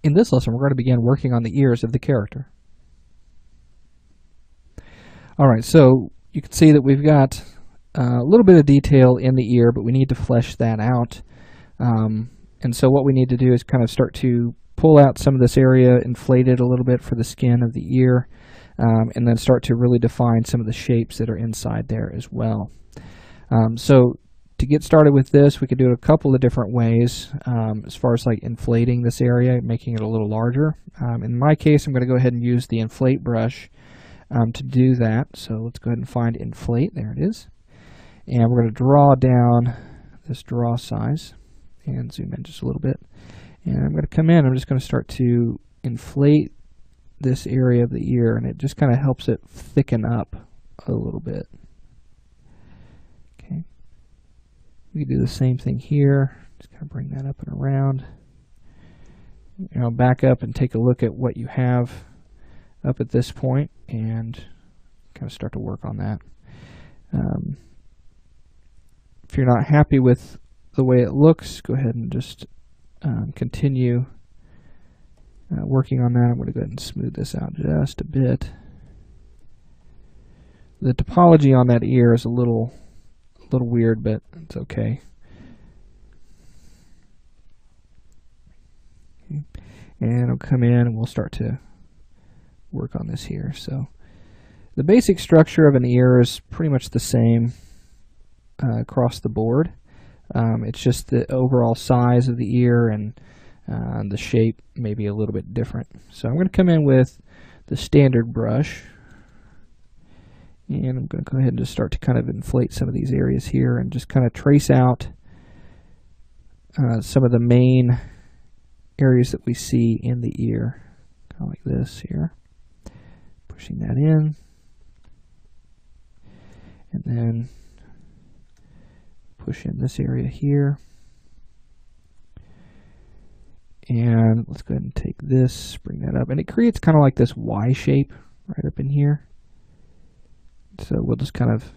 In this lesson, we're going to begin working on the ears of the character. Alright, so you can see that we've got a little bit of detail in the ear, but we need to flesh that out. And so what we need to do is kind of start to pull out some of this area, inflate it a little bit for the skin of the ear, and then start to really define some of the shapes that are inside there as well. So to get started with this, we could do it a couple of different ways as far as like inflating this area, making it a little larger. In my case, I'm going to go ahead and use the inflate brush to do that. So let's go ahead and find inflate. There it is. And we're going to draw down this draw size and zoom in just a little bit. And I'm going to come in, I'm just going to start to inflate this area of the ear, and it just kind of helps it thicken up a little bit. Okay. We can do the same thing here. Just kind of bring that up and around. You know, back up and take a look at what you have up at this point and kind of start to work on that. If you're not happy with the way it looks, go ahead and just continue working on that. I'm going to go ahead and smooth this out just a bit. The topology on that ear is a little weird, but it's okay. And I'll come in and we'll start to work on this here. So the basic structure of an ear is pretty much the same across the board. It's just the overall size of the ear and the shape may be a little bit different. So I'm going to come in with the standard brush, and I'm going to go ahead and just start to kind of inflate some of these areas here and just kind of trace out some of the main areas that we see in the ear, kind of like this here. Pushing that in, and then push in this area here. And let's go ahead and take this, bring that up, and it creates kind of like this Y shape right up in here. So we'll just kind of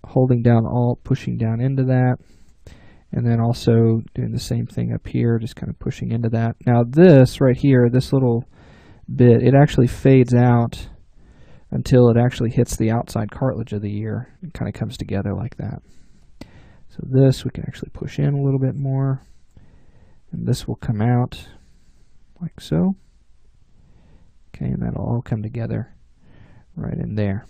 holding down Alt, pushing down into that, and then also doing the same thing up here, just kind of pushing into that. Now this right here, this little bit, it actually fades out until it actually hits the outside cartilage of the ear. It kind of comes together like that. So this we can actually push in a little bit more, and this will come out like so. Okay, and that'll all come together right in there.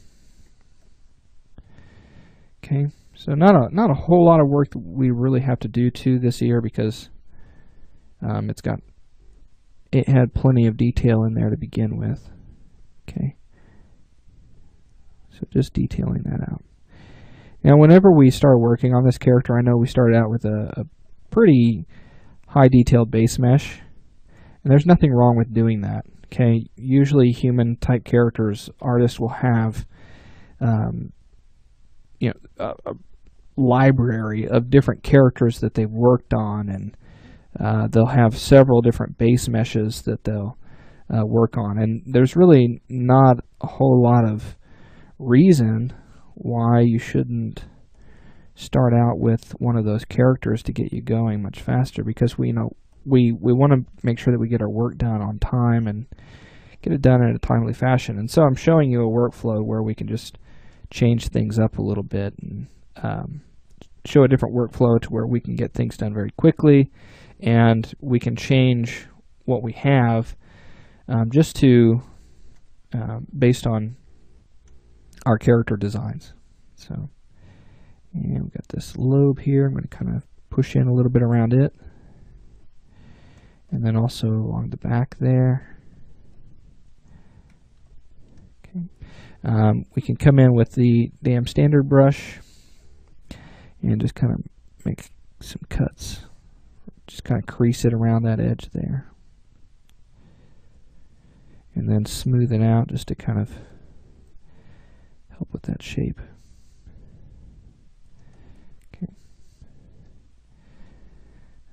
Okay, so not a whole lot of work that we really have to do to this ear because it had plenty of detail in there to begin with. Okay. So just detailing that out. Now whenever we start working on this character, I know we started out with a pretty high detailed base mesh, and there's nothing wrong with doing that. Okay, usually human type characters, artists will have you know, a library of different characters that they've worked on, and they'll have several different base meshes that they'll work on, and there's really not a whole lot of reason why you shouldn't start out with one of those characters to get you going much faster, because we want to make sure that we get our work done on time and get it done in a timely fashion. And so I'm showing you a workflow where we can just change things up a little bit and show a different workflow to where we can get things done very quickly, and we can change what we have just to based on our character designs. So, and we've got this lobe here. I'm going to kind of push in a little bit around it, and then also along the back there. Okay, we can come in with the damn standard brush and just kind of make some cuts. Just kind of crease it around that edge there, and then smooth it out just to kind of help with that shape. Okay.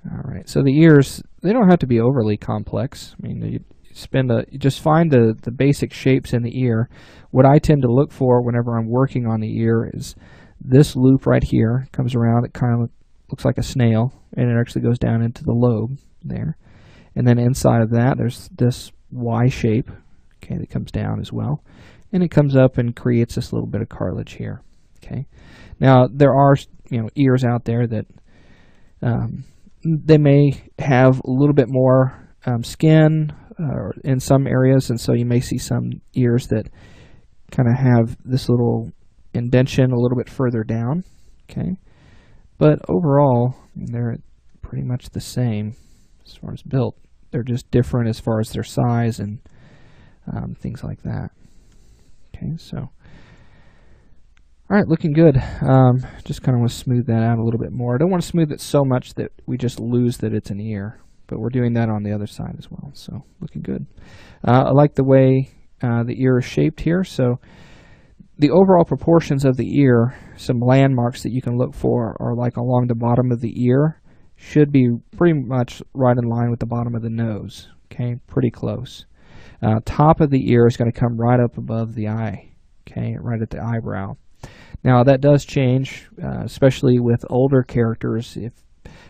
All right. So the ears, they don't have to be overly complex. I mean, you just find the basic shapes in the ear. What I tend to look for whenever I'm working on the ear is this loop right here comes around. It kind of looks like a snail, and it actually goes down into the lobe there. And then inside of that, there's this Y shape, okay, that comes down as well. And it comes up and creates this little bit of cartilage here. Okay. Now, there are, ears out there that they may have a little bit more skin in some areas, and so you may see some ears that kind of have this little indentation a little bit further down. Okay. But overall, they're pretty much the same as far as built. They're just different as far as their size and things like that. Okay, so all right, looking good. Just kind of want to smooth that out a little bit more. I don't want to smooth it so much that we just lose that it's an ear, but we're doing that on the other side as well. So looking good. I like the way the ear is shaped here. So the overall proportions of the ear, some landmarks that you can look for are like along the bottom of the ear, should be pretty much right in line with the bottom of the nose. Okay, pretty close. Top of the ear is going to come right up above the eye, okay, right at the eyebrow. Now that does change, especially with older characters, if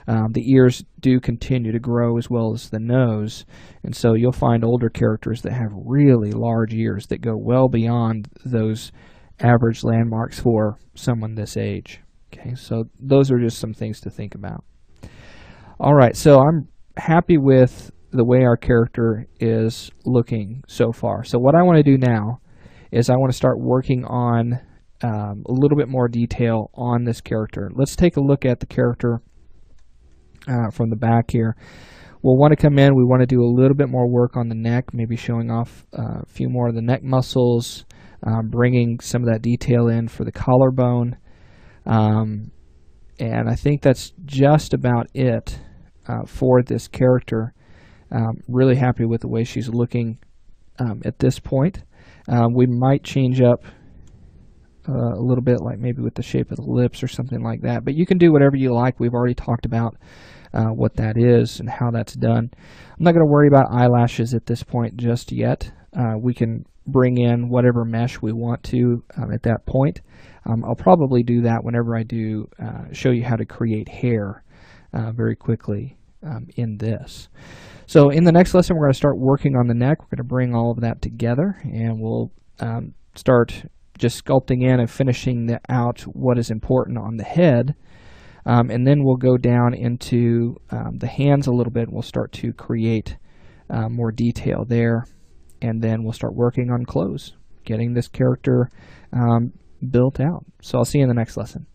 the ears do continue to grow as well as the nose, and so you'll find older characters that have really large ears that go well beyond those average landmarks for someone this age. Okay, so those are just some things to think about. All right, so I'm happy with the way our character is looking so far. So what I want to do now is I want to start working on a little bit more detail on this character. Let's take a look at the character from the back here. We'll want to come in, we want to do a little bit more work on the neck, maybe showing off a few more of the neck muscles, bringing some of that detail in for the collarbone. And I think that's just about it for this character. Really happy with the way she's looking at this point. We might change up a little bit, like maybe with the shape of the lips or something like that. But you can do whatever you like. We've already talked about what that is and how that's done. I'm not going to worry about eyelashes at this point just yet. We can bring in whatever mesh we want to at that point. I'll probably do that whenever I do show you how to create hair very quickly in this. So in the next lesson, we're going to start working on the neck. We're going to bring all of that together, and we'll start just sculpting in and finishing out what is important on the head. And then we'll go down into the hands a little bit. We'll start to create more detail there, and then we'll start working on clothes, getting this character built out. So I'll see you in the next lesson.